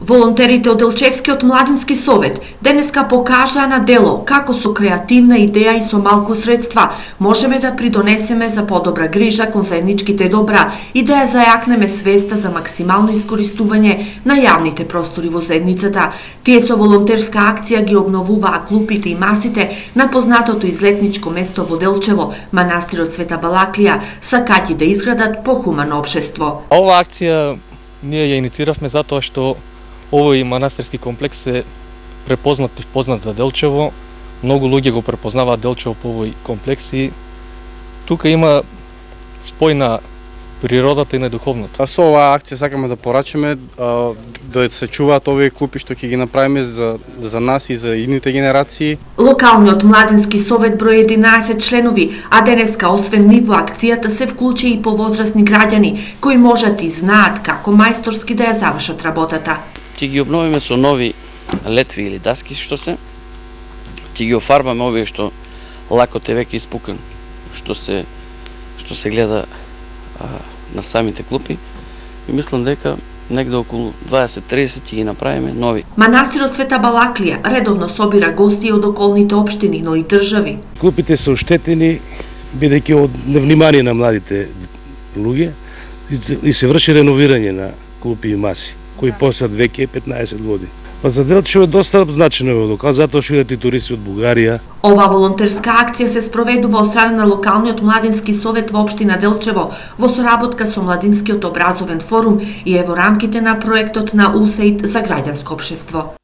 Волонтерите од Делчевскиот младински совет денеска покажаа на дело како со креативна идеја и со малку средства можеме да придонесеме за подобра грижа кон заедничките добра и да ја зајакнеме свеста за максимално искористување на јавните простори во заедницата. Тие со волонтерска акција ги обновуваа клупите и масите на познатото излетничко место во Делчево, манастирот Света Балаклија, сакајќи да изградат похумано општество. Ова акција ние ја иницииравме затоа што овој манастирски комплекс е препознат и познат за Делчево. Многу луѓе го препознаваат Делчево по овој комплекс и тука има спој на природата и на духовното. Со оваа акција сакаме да порачаме да се чуваат овие клупи што ќе ги направиме за нас и за идните генерации. Локалниот младински совет број 11 членови, а денеска освен нив во акцијата се вклучи и повозрасни граѓани кои можат и знаат како мајсторски да ја завршат работата. Ќе ги обновиме со нови летви или даски што се. Ќе ги офарбаме овие што лакот е веќе испукан, што се гледа на самите клупи. И мислам дека негде околу 20-30 ќе ги направиме нови. Манастирот Света Балаклија редовно собира гости од околните општини, но и држави. Клупите се оштетени бидејќи од невнимание на младите луѓе и се врши реновирање на клупи и маси кои постојат веќе 15 години. Па за Делчево е доста значено во локал, затоа што идат и туристи од Бугарија. Ова волонтерска акција се спроведува од страна на локалниот младински совет во општина Делчево во соработка со Младинскиот образовен форум и е во рамките на проектот на УСАИД за граѓанско општество.